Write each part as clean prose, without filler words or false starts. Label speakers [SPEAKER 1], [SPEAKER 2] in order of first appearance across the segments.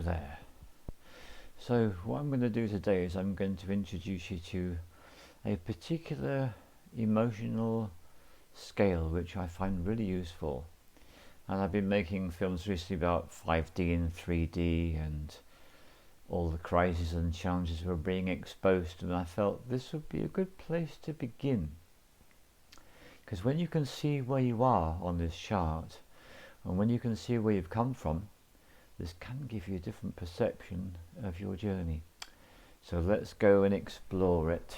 [SPEAKER 1] there. So what I'm going to do today is I'm going to introduce you to a particular emotional scale which I find really useful. And I've been making films recently about 5D and 3D and all the crises and challenges we're being exposed, and I felt this would be a good place to begin. Because when you can see where you are on this chart, and when you can see where you've come from, this can give you a different perception of your journey. So let's go and explore it.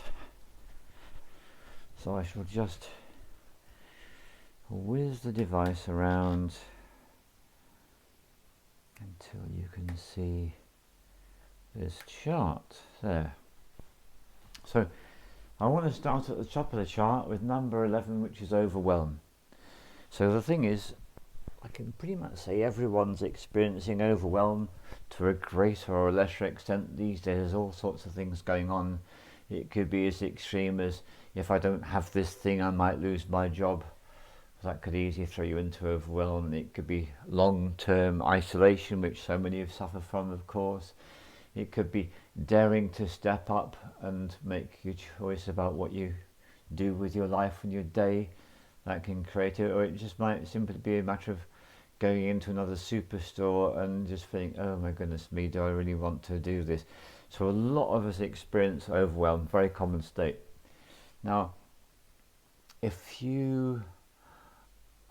[SPEAKER 1] So I shall just whiz the device around until you can see this chart there. So I want to start at the top of the chart with number 11, which is overwhelm. So the thing is, I can pretty much say everyone's experiencing overwhelm to a greater or lesser extent these days. There's all sorts of things going on. It could be as extreme as, if I don't have this thing I might lose my job. That could easily throw you into overwhelm. It could be long-term isolation, which so many have suffered from, of course. It could be daring to step up and make your choice about what you do with your life and your day. That can create it, or it just might simply be a matter of going into another superstore and just feeling, oh my goodness me, do I really want to do this? So a lot of us experience overwhelm, very common state. Now, if you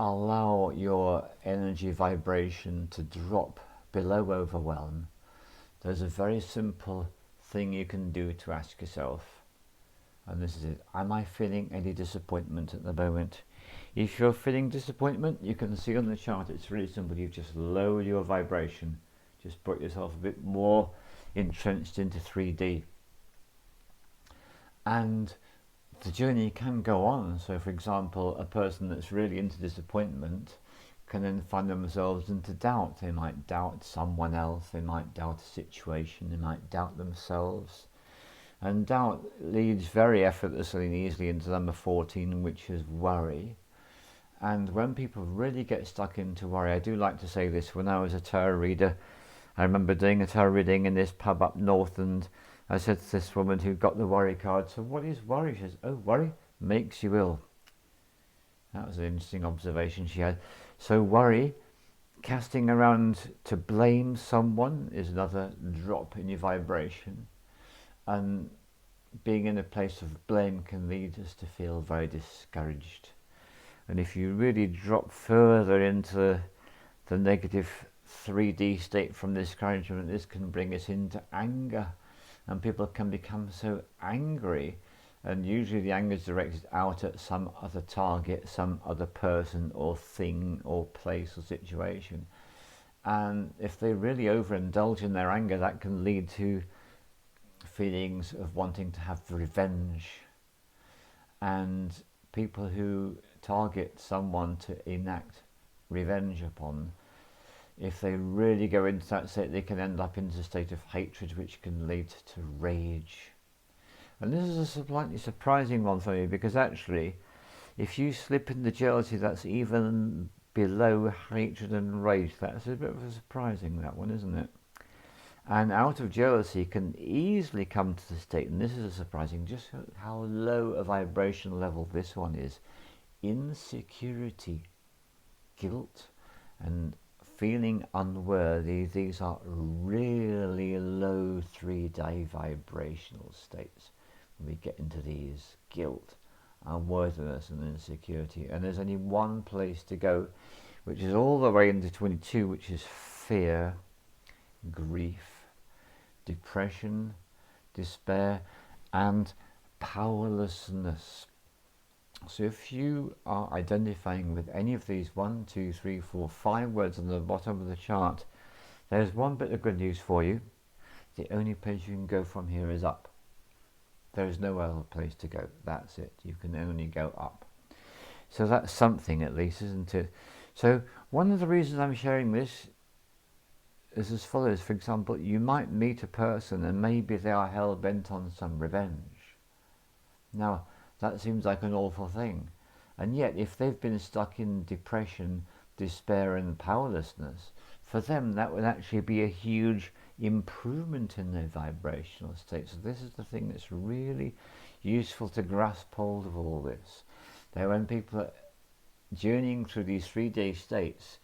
[SPEAKER 1] allow your energy vibration to drop below overwhelm, there's a very simple thing you can do to ask yourself, and this is it: am I feeling any disappointment at the moment? If you're feeling disappointment, you can see on the chart it's really simple. You've just lowered your vibration, just brought yourself a bit more entrenched into 3D, and the journey can go on. So for example, a person that's really into disappointment can then find themselves into doubt. They might doubt someone else, they might doubt a situation, they might doubt themselves. And doubt leads very effortlessly and easily into number 14, which is worry. And when people really get stuck into worry, I do like to say this: when I was a tarot reader, I remember doing a tarot reading in this pub up north, and I said to this woman who got the worry card, so what is worry? She says, oh, worry makes you ill. That was an interesting observation she had. So worry, casting around to blame someone, is another drop in your vibration. And being in a place of blame can lead us to feel very discouraged. And if you really drop further into the negative 3D state from discouragement, this can bring us into anger. And people can become so angry, and usually the anger is directed out at some other target, some other person or thing or place or situation. And if they really overindulge in their anger, that can lead to feelings of wanting to have revenge. And people who target someone to enact revenge upon, if they really go into that state, they can end up into a state of hatred, which can lead to rage. And this is a slightly surprising one for me, because actually, if you slip into jealousy that's even below hatred and rage, that's a bit of a surprising, that one, isn't it? And out of jealousy can easily come to the state, and this is surprising, just how low a vibrational level this one is: insecurity, guilt, and feeling unworthy. These are really low 3D vibrational states. When we get into these: guilt, unworthiness, and insecurity. And there's only one place to go, which is all the way into 22, which is fear, grief, depression, despair, and powerlessness. So if you are identifying with any of these 1, 2, 3, 4, 5 words on the bottom of the chart, there's one bit of good news for you: the only place you can go from here is up. There is no other place to go. That's it. You can only go up. So that's something, at least, isn't it? So one of the reasons I'm sharing this is as follows. For example, you might meet a person and maybe they are hell-bent on some revenge. Now, that seems like an awful thing. And yet, if they've been stuck in depression, despair and powerlessness for them that would actually be a huge improvement in their vibrational state. So this is the thing that's really useful to grasp hold of all this. That when people are journeying through these 3-day states,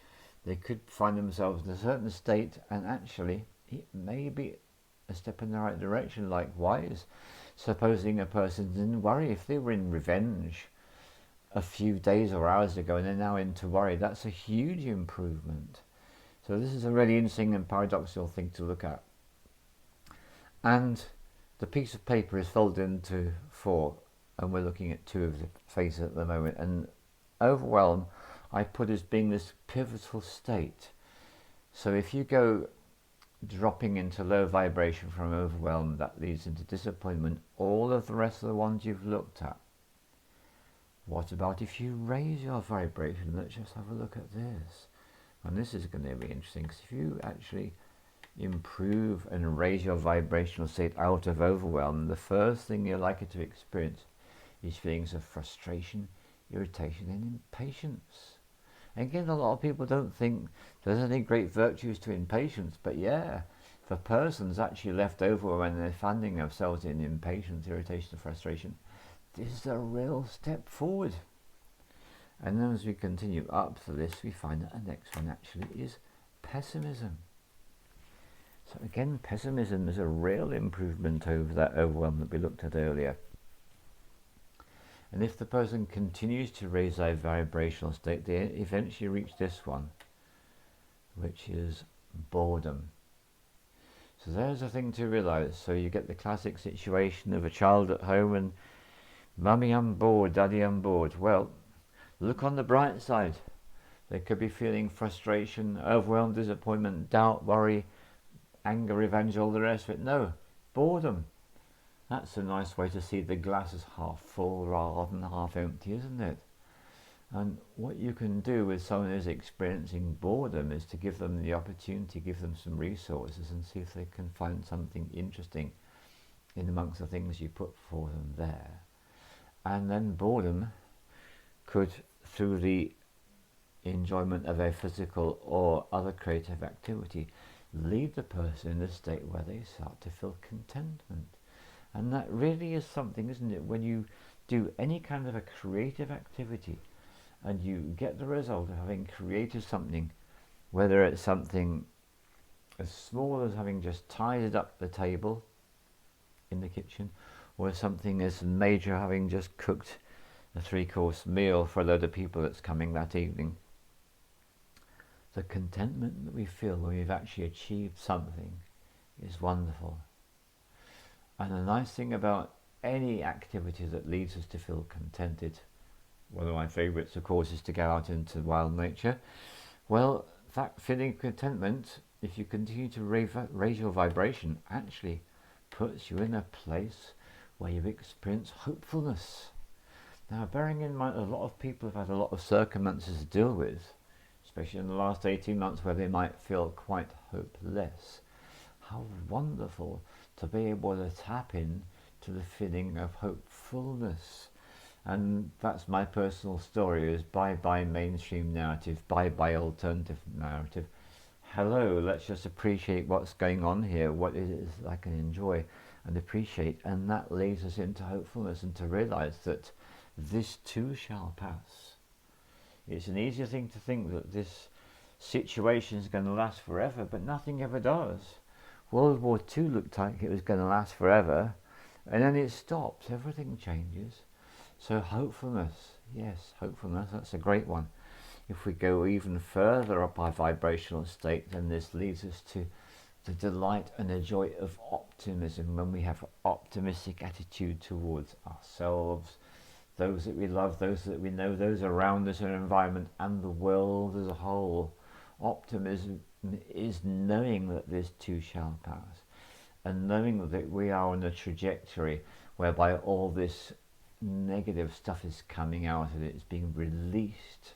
[SPEAKER 1] they could find themselves in a certain state, and actually it may be a step in the right direction. Likewise, supposing a person didn't worry, if they were in revenge a few days or hours ago and they're now into worry, that's a huge improvement. So this is a really interesting and paradoxical thing to look at. And the piece of paper is folded into 4, and we're looking at 2 of the faces at the moment. And overwhelm I put as being this pivotal state. So if you go dropping into low vibration from overwhelm, that leads into disappointment, all of the rest of the ones you've looked at. What about if you raise your vibration? Let's just have a look at this. And this is going to be interesting, because if you actually improve and raise your vibrational state out of overwhelm, the first thing you're likely to experience is feelings of frustration, irritation and impatience. Again, a lot of people don't think there's any great virtues to impatience, but yeah, for persons actually left over when they're finding themselves in impatience, irritation and frustration, this is a real step forward. And then as we continue up the list, we find that the next one actually is pessimism. So again, pessimism is a real improvement over that overwhelm that we looked at earlier. And if the person continues to raise their vibrational state, they eventually reach this one, which is boredom. So there's a thing to realize. So you get the classic situation of a child at home and, "Mummy, I'm bored, Daddy, I'm bored." Well, look on the bright side. They could be feeling frustration, overwhelm, disappointment, doubt, worry, anger, revenge, all the rest of it. No, boredom. That's a nice way to see the glass as half full rather than half empty, isn't it? And what you can do with someone who's experiencing boredom is to give them the opportunity, give them some resources and see if they can find something interesting in amongst the things you put for them there. And then boredom could, through the enjoyment of a physical or other creative activity, lead the person in a state where they start to feel contentment. And that really is something, isn't it? When you do any kind of a creative activity and you get the result of having created something, whether it's something as small as having just tidied up the table in the kitchen, or something as major having just cooked a 3-course meal for a load of people that's coming that evening, the contentment that we feel when we've actually achieved something is wonderful. And the nice thing about any activity that leads us to feel contented, one of my favourites of course is to go out into wild nature. Well, that feeling of contentment, if you continue to raise your vibration, actually puts you in a place where you've experienced hopefulness. Now, bearing in mind a lot of people have had a lot of circumstances to deal with, especially in the last 18 months where they might feel quite hopeless. How wonderful to be able to tap in to the feeling of hopefulness. And that's my personal story, is bye-bye mainstream narrative, bye-bye alternative narrative. Hello, let's just appreciate what's going on here, what it is I can enjoy and appreciate. And that leads us into hopefulness and to realize that this too shall pass. It's an easier thing to think that this situation is going to last forever, but nothing ever does. World War II looked like it was going to last forever, and then it stops. Everything changes. So hopefulness, yes, hopefulness, that's a great one. If we go even further up our vibrational state, then this leads us to the delight and the joy of optimism, when we have an optimistic attitude towards ourselves, those that we love, those that we know, those around us, our environment, and the world as a whole. Optimism is knowing that this too shall pass, and knowing that we are on a trajectory whereby all this negative stuff is coming out and it's being released,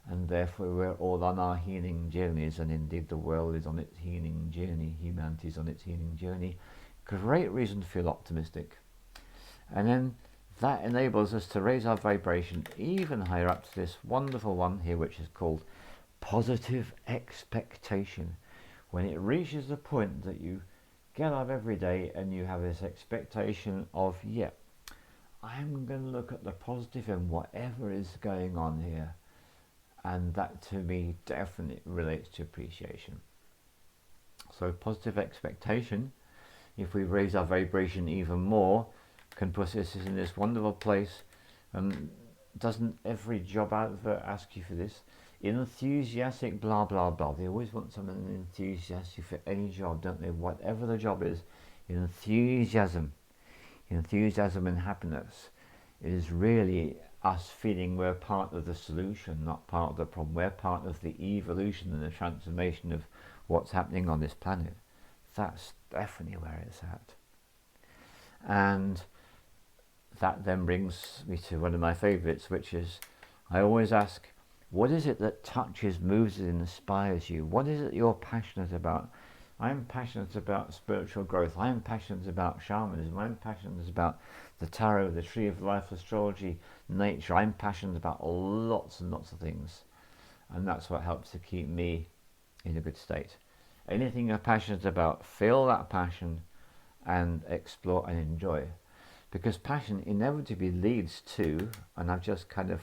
[SPEAKER 1] and therefore we're all on our healing journeys, and indeed the world is on its healing journey, humanity is on its healing journey. Great reason to feel optimistic. And then that enables us to raise our vibration even higher up to this wonderful one here, which is called positive expectation. When it reaches the point that you get up every day and you have this expectation of, yeah, I'm going to look at the positive in whatever is going on here. And that to me definitely relates to appreciation. So positive expectation, if we raise our vibration even more, can put us in this wonderful place. Doesn't every job advert ask you for this? Enthusiastic blah blah blah. They always want someone enthusiastic for any job, don't they? Whatever the job is. Enthusiasm and happiness is really us feeling we're part of the solution, not part of the problem. We're part of the evolution and the transformation of what's happening on this planet. That's definitely where it's at. And that then brings me to one of my favourites, which is, I always ask, what is it that touches, moves and inspires you? What is it you're passionate about? I'm passionate about spiritual growth. I'm passionate about shamanism. I'm passionate about the tarot, the tree of life, astrology, nature. I'm passionate about lots and lots of things. And that's what helps to keep me in a good state. Anything you're passionate about, feel that passion and explore and enjoy. Because passion inevitably leads to, and I've just kind of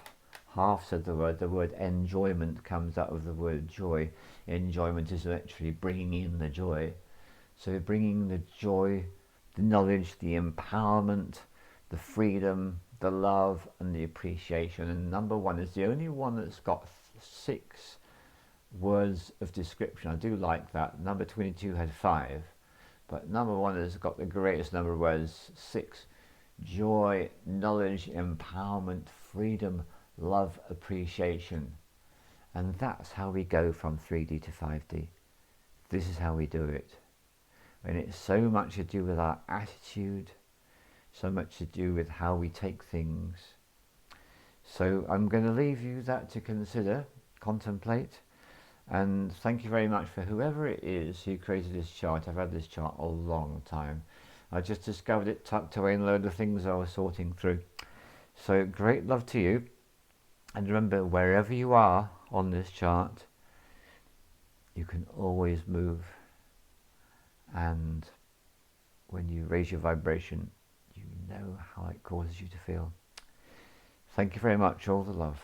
[SPEAKER 1] half said the word enjoyment comes out of the word joy. Enjoyment is actually bringing in the joy. So bringing the joy, the knowledge, the empowerment, the freedom, the love and the appreciation. And number one is the only one that's got 6 words of description. I do like that. Number 22 had 5, but number 1 has got the greatest number of words, 6. Joy, knowledge, empowerment, freedom, love, appreciation. And that's how we go from 3D to 5D. This is how we do it. And it's so much to do with our attitude, so much to do with how we take things. So I'm going to leave you that to consider, contemplate. And thank you very much for whoever it is who created this chart. I've had this chart a long time. I just discovered it tucked away in a load of things I was sorting through. So great love to you. And remember, wherever you are on this chart, you can always move. And when you raise your vibration, you know how it causes you to feel. Thank you very much. All the love.